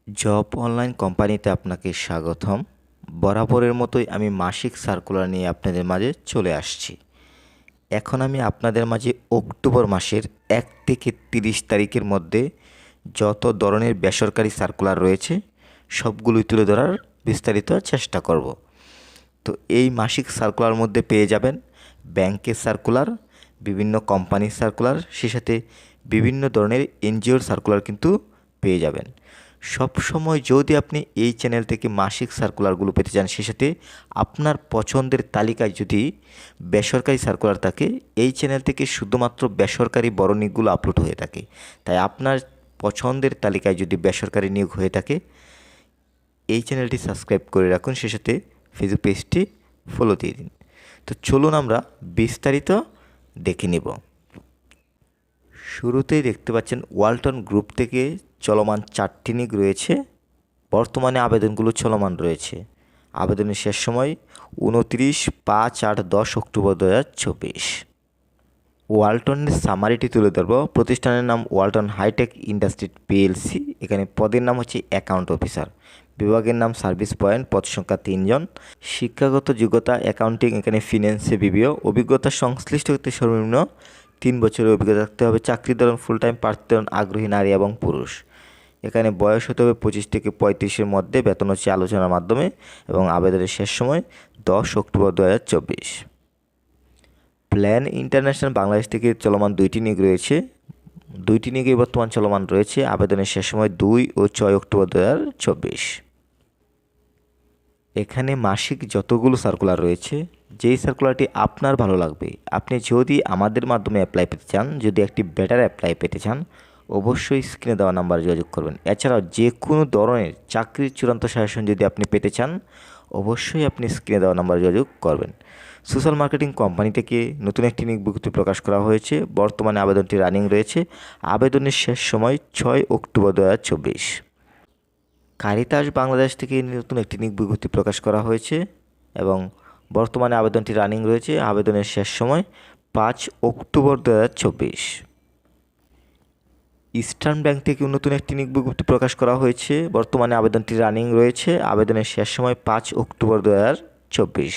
Job online কোম্পানিতে আপনাকে স্বাগতম। বরাবরের মতোই আমি মাসিক সার্কুলার নিয়ে আপনাদের মাঝে চলে আসছি। এখন আমি আপনাদের মাঝে অক্টোবর মাসের 1 থেকে 30 তারিখের মধ্যে যত ধরনের বেসরকারি সার্কুলার রয়েছে সবগুলোই তুলে ধরার বিস্তারিত চেষ্টা করব। তো এই মাসিক সার্কুলার মধ্যে পেয়ে যাবেন ব্যাংকের সার্কুলার, বিভিন্ন কোম্পানির সার্কুলার, সে সাথে বিভিন্ন ধরনের এনজিওর সার্কুলার কিন্তু পেয়ে যাবেন। সব সময় যদি আপনি এই চ্যানেল থেকে মাসিক সার্কুলারগুলো পেতে চান, সে সাথে আপনার পছন্দের তালিকায় যদি বেসরকারি সার্কুলার থাকে, এই চ্যানেল থেকে শুধুমাত্র বেসরকারি বড় নিয়োগগুলো আপলোড হয়ে থাকে। তাই আপনার পছন্দের তালিকায় যদি বেসরকারি নিয়োগ হয়ে থাকে, এই চ্যানেলটি সাবস্ক্রাইব করে রাখুন, সে সাথে ফেসবুক পেজটি ফলো দিয়ে দিন। তো চলুন আমরা বিস্তারিত দেখে নেব। শুরুতেই দেখতে পাচ্ছেন ওয়ালটন গ্রুপ থেকে চলমান 4টি নিয়োগ রয়েছে। বর্তমানে আবেদনগুলো চলমান রয়েছে। আবেদনের শেষ সময় 29/5/8/10 অক্টোবর 2024। ওয়ালটনের সামারিটি তুলে ধরব। প্রতিষ্ঠানের নাম ওয়ালটন হাইটেক ইন্ডাস্ট্রি পিএলসি। এখানে পদের নাম হচ্ছে অ্যাকাউন্ট অফিসার। বিভাগের নাম সার্ভিস পয়েন্ট। পদ সংখ্যা 3 জন। শিক্ষাগত যোগ্যতা অ্যাকাউন্টিং, এখানে ফিন্যান্সে বিবিও। অভিজ্ঞতা সংশ্লিষ্ট ক্ষেত্রে সর্বনিম্ন 3 বছরের অভিজ্ঞতা থাকতে হবে। চাকরি ধরন ফুল টাইম, প্রার্থী ধরন আগ্রহী নারী এবং পুরুষ। এখানে বয়স হতে হবে 25 থেকে 35-এর মধ্যে। বেতন হচ্ছে আলোচনার মাধ্যমে এবং আবেদনের শেষ সময় 10 অক্টোবর 2024। প্ল্যান ইন্টারন্যাশনাল বাংলাদেশ থেকে চলমান 2টি নিয়োগ রয়েছে। 2টি নিয়োগই বর্তমান চলমান রয়েছে। আবেদনের শেষ সময় 2 ও 6 অক্টোবর 2024। এখানে মাসিক যতগুলো সার্কুলার রয়েছে, যেই সার্কুলারটি আপনার ভালো লাগবে, আপনি যদি আমাদের মাধ্যমে অ্যাপ্লাই পেতে চান, যদি একটি বেটার অ্যাপ্লাই পেতে চান, অবশ্যই স্ক্রিনে দেওয়া নাম্বারে যোগাযোগ করবেন। এছাড়াও যে কোনো ধরনের চাকরির চূড়ান্ত সাজেশন যদি আপনি পেতে চান, অবশ্যই আপনি স্ক্রিনে দেওয়া নাম্বারে যোগাযোগ করবেন। সোশ্যাল মার্কেটিং কোম্পানি থেকে নতুন একটি নিয়োগ বিজ্ঞপ্তি প্রকাশ করা হয়েছে। বর্তমানে আবেদনটি রানিং রয়েছে। আবেদনের শেষ সময় 6 অক্টোবর 2024। কারিতাস বাংলাদেশ থেকে নতুন একটি নিয়োগ বিজ্ঞপ্তি প্রকাশ করা হয়েছে এবং বর্তমানে আবেদনটি রানিং রয়েছে। আবেদনের শেষ সময় 5 অক্টোবর 2024। ইস্টার্ন ব্যাংক থেকে নতুন একটি নিয়োগ বিজ্ঞপ্তি প্রকাশ করা হয়েছে। বর্তমানে আবেদনটি রানিং রয়েছে। আবেদনের শেষ সময় 5 অক্টোবর 2024।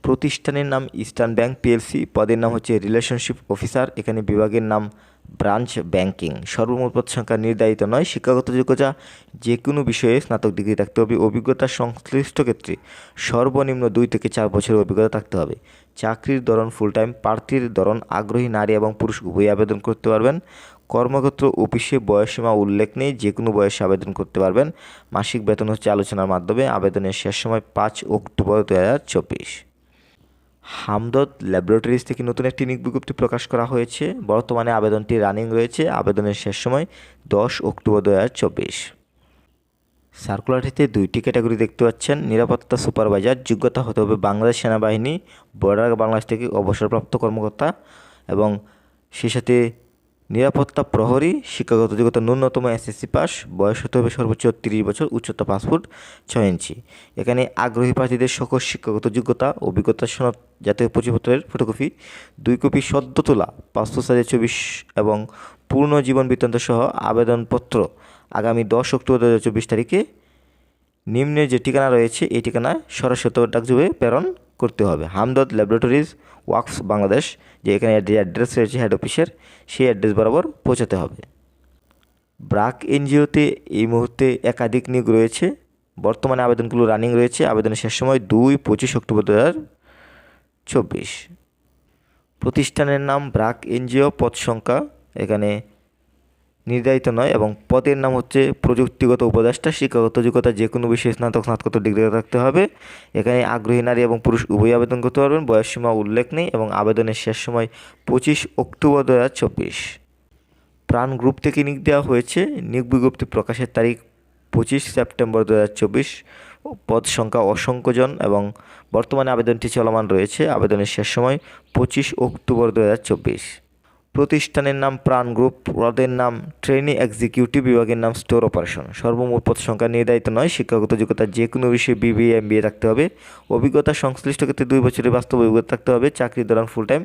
প্রতিষ্ঠানের নাম ইস্টার্ন ব্যাংক পিএলসি। পদের নাম হচ্ছে রিলেশনশিপ অফিসার। এখানে বিভাগের নাম ব্রাঞ্চ ব্যাংকিং। সর্বমোট পদ সংখ্যা নির্ধারিত নয়। শিক্ষাগত যোগ্যতা যে কোনো বিষয়ে স্নাতক ডিগ্রি থাকতে হবে। অভিজ্ঞতা সংশ্লিষ্ট ক্ষেত্রে সর্বনিম্ন 2 থেকে 4 বছরের অভিজ্ঞতা থাকতে হবে। চাকরির ধরন ফুল টাইম, প্রার্থীর ধরন আগ্রহী নারী এবং পুরুষ উভয়ই আবেদন করতে পারবেন। কর্মক্ষেত্র অফিসে বয়সসীমা উল্লেখ নেই, যে কোনো বয়সে আবেদন করতে পারবেন। মাসিক বেতন হচ্ছে আলোচনার মাধ্যমে। আবেদনের শেষ সময় 5 অক্টোবর 2024। হামদর্দ ল্যাবরেটরিজ থেকে নতুন একটি নিয়োগ বিজ্ঞপ্তি প্রকাশ করা হয়েছে। বর্তমানে আবেদনটি রানিং রয়েছে। আবেদনের শেষ সময় 10 অক্টোবর 2024। সার্কুলারটিতে 2টি ক্যাটাগরি দেখতে পাচ্ছেন। নিরাপত্তা সুপারভাইজার। যোগ্যতা হতে হবে বাংলাদেশ সেনাবাহিনী, বর্ডার বাংলাদেশ থেকে অবসরপ্রাপ্ত কর্মকর্তা এবং সেই সাথে নিরাপত্তা প্রহরী। শিক্ষাগত যোগ্যতা ন্যূনতম এসএসসি পাস। বয়স হতে হবে সর্বোচ্চ 30 বছর। উচ্চতা 5 ফুট 6 ইঞ্চি। এখানে আগ্রহী প্রার্থীদের সকল শিক্ষাগত যোগ্যতা, অভিজ্ঞতা সনদ, জাতীয় পরিচয়পত্রের ফটোকপি 2 কপি সদ্য তোলা পাসপোর্ট সাইজের ছবি এবং পূর্ণ জীবন বৃত্তান্ত সহ আবেদনপত্র আগামী 10 অক্টোবর 2024 তারিখে নিম্নে যে ঠিকানা রয়েছে এই ঠিকানায় সরাসরি ডাকযোগে প্রেরণ করতে হবে। হামদর্দ ল্যাবরেটরিজ ওয়ার্কস বাংলাদেশ, যে এখানে অ্যাড্রেস রয়েছে হেড অফিসের, সেই অ্যাড্রেস বরাবর পৌঁছাতে হবে। ব্রাক এনজিওতে এই মুহূর্তে একাধিক নিয়োগ রয়েছে। বর্তমানে আবেদনগুলো রানিং রয়েছে। আবেদনের শেষ সময় 25 অক্টোবর 2024। প্রতিষ্ঠানের নাম ব্রাক এনজিও। পদ সংখ্যা এখানে নির্ধারিত নয় এবং পদের নাম হচ্ছে প্রযুক্তিগত উপদেষ্টা। শিক্ষাগত যোগ্যতা যে কোনো বিষয়ে স্নাতকোত্তর ডিগ্রি থাকতে হবে। এখানে আগ্রহী নারী এবং পুরুষ উভয়ই আবেদন করতে পারবেন। বয়সসীমা উল্লেখ নেই এবং আবেদনের শেষ সময় 25 অক্টোবর 2024। প্রাণ গ্রুপ থেকে নিয়োগ দেওয়া হয়েছে। নিয়োগ বিজ্ঞপ্তি প্রকাশের তারিখ 25 সেপ্টেম্বর 2024। পদ সংখ্যা অসংখ্য জন এবং বর্তমানে আবেদনটি চলমান রয়েছে। আবেদনের শেষ সময় 25 অক্টোবর 2024। প্রতিষ্ঠানের নাম প্রাণ গ্রুপ, পদের নাম ট্রেনি এক্সিকিউটিভ, বিভাগের নাম স্টোর অপারেশন। সর্বমোট পদ সংখ্যা নির্ধারিত নয়। শিক্ষাগত যোগ্যতা যে কোনো বিষয়ে BBA MBA থাকতে হবে। অভিজ্ঞতা সংশ্লিষ্ট ক্ষেত্রে 2 বছরের বাস্তব অভিজ্ঞতা থাকতে হবে। চাকরির দৌরান ফুল টাইম।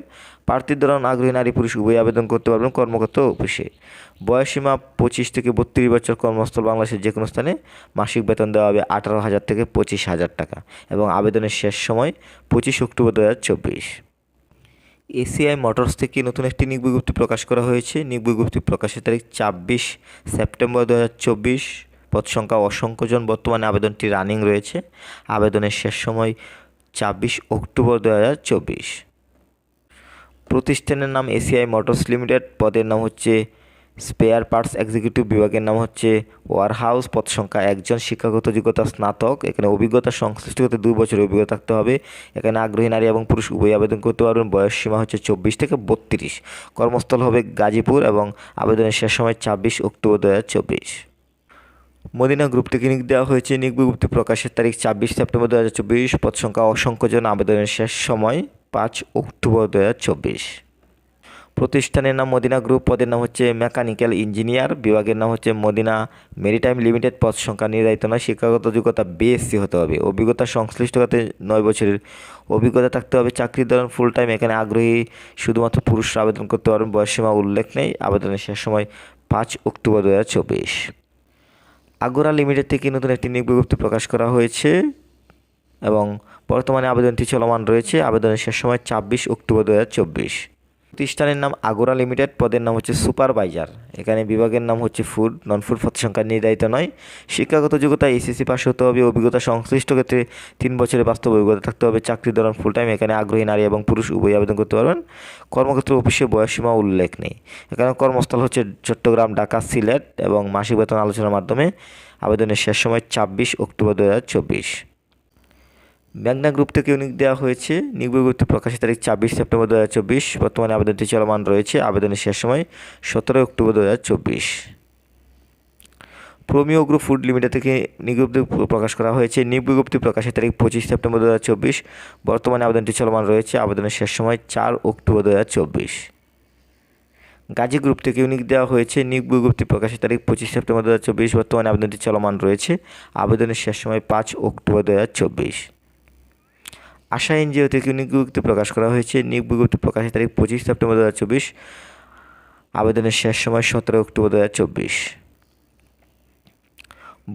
প্রার্থীর দৌরান আগ্রহী নারী পুরুষ উভয় আবেদন করতে পারবেন কর্মকর্তা অফিসে। বয়সসীমা 25 থেকে 32 বছর। কর্মস্থল বাংলাদেশের যে কোনো স্থানে। মাসিক বেতন দেওয়া হবে 18,000 থেকে 25,000 টাকা এবং আবেদনের শেষ সময় 25 অক্টোবর 2024। এসিআই মোটরস থেকে নতুন একটি নিয়োগ বিজ্ঞপ্তি প্রকাশ করা হয়েছে। নিয়োগ বিজ্ঞপ্তি প্রকাশের তারিখ 24 সেপ্টেম্বর 2024। পদ সংখ্যা অসংখ্যজন। বর্তমানে আবেদনটি রানিং রয়েছে। আবেদনের শেষ সময় 24 অক্টোবর 2024। প্রতিষ্ঠানের নাম এসিআই মোটরস লিমিটেড। পদের নাম হচ্ছে স্পেয়ার পার্টস এক্সিকিউটিভ, বিভাগের নাম হচ্ছে ওয়ারহাউস। পদ সংখ্যা 1 জন। শিক্ষাগত যোগ্যতা স্নাতক। এখানে অভিজ্ঞতা সংশ্লিষ্ট ক্ষেত্রে 2 বছরের অভিজ্ঞতা থাকতে হবে। এখানে আগ্রহী নারী এবং পুরুষ উভয় আবেদন করতে পারবেন। বয়স সীমা হচ্ছে 24 থেকে 32। কর্মস্থল হবে গাজীপুর এবং আবেদনের শেষ সময় 24 অক্টোবর 2024। মদিনা গ্রুপ থেকে নিয়োগ দেওয়া হয়েছে। নিয়োগ বিজ্ঞপ্তি প্রকাশের তারিখ 24 সেপ্টেম্বর 2024। পদ সংখ্যা অসংখ্যজন। আবেদনের শেষ সময় 5 অক্টোবর 2024। প্রতিষ্ঠানের নাম মদিনা গ্রুপ। পদের নাম হচ্ছে মেকানিক্যাল ইঞ্জিনিয়ার, বিভাগের নাম হচ্ছে মদিনা মেরিটাইম লিমিটেড। পদ সংখ্যা নির্ধারিত নয়। শিক্ষাগত যোগ্যতা BSc হতে হবে। অভিজ্ঞতা সংশ্লিষ্ট খাতে 9 বছরের অভিজ্ঞতা থাকতে হবে। চাকরির দৌরান ফুল টাইম। এখানে আগ্রহী শুধুমাত্র পুরুষরা আবেদন করতে পারবেন। বয়সসীমা উল্লেখ নেই। আবেদনের শেষ সময় 5 অক্টোবর 2024। আগরা লিমিটেড থেকে নতুন একটি নিয়োগ বিজ্ঞপ্তি প্রকাশ করা হয়েছে এবং বর্তমানে আবেদনটি চলমান রয়েছে। আবেদনের শেষ সময় 24 অক্টোবর 2024। প্রতিষ্ঠানের নাম আগরা লিমিটেড। পদের নাম হচ্ছে সুপারভাইজার। এখানে বিভাগের নাম হচ্ছে ফুড। নন ফুড পদ সংখ্যা নির্ধারিত নয়। শিক্ষাগত যোগ্যতা SSC পাস হতে হবে। অভিজ্ঞতা সংশ্লিষ্ট ক্ষেত্রে 3 বছরের বাস্তব অভিজ্ঞতা থাকতে হবে। চাকরির দৌরান ফুল টাইম। এখানে আগ্রহী নারী এবং পুরুষ উভয় আবেদন করতে পারবেন। কর্মক্ষেত্র অফিসে বয়সসীমা উল্লেখ নেই। এখানে কর্মস্থল হচ্ছে চট্টগ্রাম, ঢাকা, সিলেট এবং মাসিক বেতন আলোচনার মাধ্যমে। আবেদনের শেষ সময় 24 অক্টোবর 2024। মেঘনা গ্রুপ থেকে নিয়োগ দেওয়া হয়েছে। নিয়োগ বিজ্ঞপ্তি প্রকাশের তারিখ 24 সেপ্টেম্বর 2024। বর্তমানে আবেদনটি চলমান রয়েছে। আবেদনের শেষ সময় 17 অক্টোবর 2024। প্রোমিও গ্রুপ ফুড লিমিটেড থেকে নিয়োগ বিজ্ঞপ্তি প্রকাশ করা হয়েছে। নিয়োগ বিজ্ঞপ্তি প্রকাশের তারিখ 25 সেপ্টেম্বর 2024। বর্তমানে আবেদনটি চলমান রয়েছে। আবেদনের শেষ সময় 4 অক্টোবর 2024। গাজী গ্রুপ থেকে নিয়োগ দেওয়া হয়েছে। নিয়োগ বিজ্ঞপ্তি প্রকাশের তারিখ 25 সেপ্টেম্বর 2024। বর্তমানে আবেদনটি চলমান রয়েছে। আবেদনের শেষ সময় 5 অক্টোবর 2024। আশা NGO থেকে নিয়োগ বিজ্ঞপ্তি প্রকাশ করা হয়েছে। নিয়োগ বিজ্ঞপ্তি প্রকাশের তারিখ 25 সেপ্টেম্বর 2024। আবেদনের শেষ সময় 17 অক্টোবর 2024।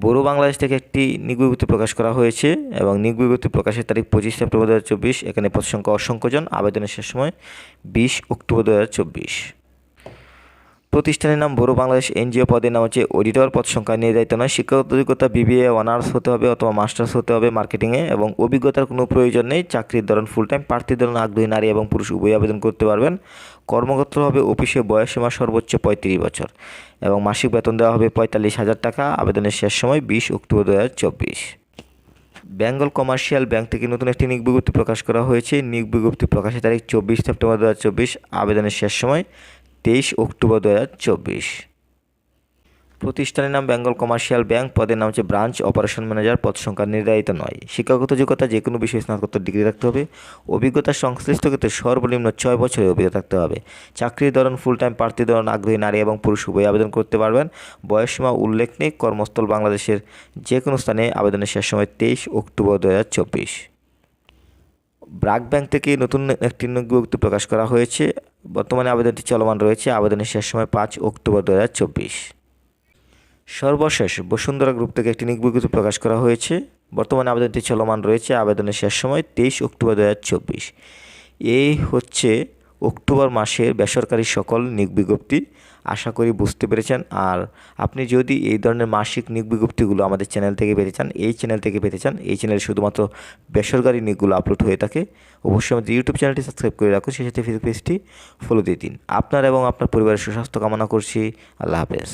বড়ো বাংলাদেশ থেকে একটি নিয়োগ বিজ্ঞপ্তি প্রকাশ করা হয়েছে এবং নিয়োগ বিজ্ঞপ্তি প্রকাশের তারিখ 25 সেপ্টেম্বর 2024। এখানে পদ সংখ্যা অসংখ্যজন। আবেদনের শেষ সময় 20 অক্টোবর 2024। প্রতিষ্ঠানের নাম বড়ো বাংলাদেশ NGO। পদের নাম হচ্ছে অডিটর। পদ সংখ্যা নির্ধারিত নয়। শিক্ষাগত যোগ্যতা BBA অনার্স হতে হবে অথবা মাস্টার্স হতে হবে মার্কেটিংয়ে এবং অভিজ্ঞতার কোনো প্রয়োজন নেই। চাকরির দৌরান ফুল টাইম। প্রার্থীর দৌরান আগ্রহী নারী এবং পুরুষ উভয় আবেদন করতে পারবেন। কর্মক্ষেত্র হবে অফিসে। বয়সসীমা সর্বোচ্চ 35 বছর এবং মাসিক বেতন দেওয়া হবে 45,000 টাকা। আবেদনের শেষ সময় 20 অক্টোবর 2024। বেঙ্গল কমার্শিয়াল ব্যাংক থেকে নতুন একটি নিয়োগ বিজ্ঞপ্তি প্রকাশ করা হয়েছে। নিয়োগ বিজ্ঞপ্তি প্রকাশের তারিখ 24 সেপ্টেম্বর 2024। আবেদনের শেষ সময় 23 অক্টোবর 2024। প্রতিষ্ঠানের নাম বেঙ্গল কমার্শিয়াল ব্যাংক। পদের নাম হচ্ছে ব্রাঞ্চ অপারেশন ম্যানেজার। পদ সংখ্যা নির্ধারিত নয়। শিক্ষাগত যোগ্যতা যে কোনো বিষয়ে স্নাতকোত্তর ডিগ্রি থাকতে হবে। অভিজ্ঞতা সংশ্লিষ্ট ক্ষেত্রে সর্বনিম্ন 6 বছরের অভিজ্ঞতা থাকতে হবে। চাকরির দৌরান ফুল টাইম। প্রার্থীর দৌরান আগ্রহী নারী এবং পুরুষ উভয় আবেদন করতে পারবেন। বয়সসীমা উল্লেখ নেই। কর্মস্থল বাংলাদেশের যে কোনো স্থানে। আবেদনের শেষ সময় 23 অক্টোবর 2024। ব্র্যাক ব্যাংক থেকে নতুন একটি নিয়োগ বিজ্ঞপ্তি প্রকাশ করা হয়েছে। বর্তমানে আবেদনটি চলমান রয়েছে। আবেদনের শেষ সময় 5 অক্টোবর 2024। সর্বশেষ বসুন্ধরা গ্রুপ থেকে একটি নিয়োগ বিজ্ঞপ্তি প্রকাশ করা হয়েছে। বর্তমানে আবেদনটি চলমান রয়েছে। আবেদনের শেষ সময় 23 অক্টোবর 2024। এই হচ্ছে অক্টোবর মাসের বেসরকারি সকল নিয়োগ বিজ্ঞপ্তি। আশা করি বুঝতে পেরেছেন। আর আপনি যদি এই ধরনের মাসিক নিয়োগ বিজ্ঞপ্তিগুলো আমাদের চ্যানেল থেকে পেতে চান, এই চ্যানেল থেকে পেতে চান, এই চ্যানেলে শুধুমাত্র বেসরকারি নিয়োগগুলো আপলোড হয়ে থাকে, অবশ্যই আমাদের ইউটিউব চ্যানেলটি সাবস্ক্রাইব করে রাখুন। সেই সাথে ফেসবুক পেজটি ফলো দিয়ে দিন। আপনার এবং আপনার পরিবারের সুস্বাস্থ্য কামনা করছি। আল্লাহ হাফেজ।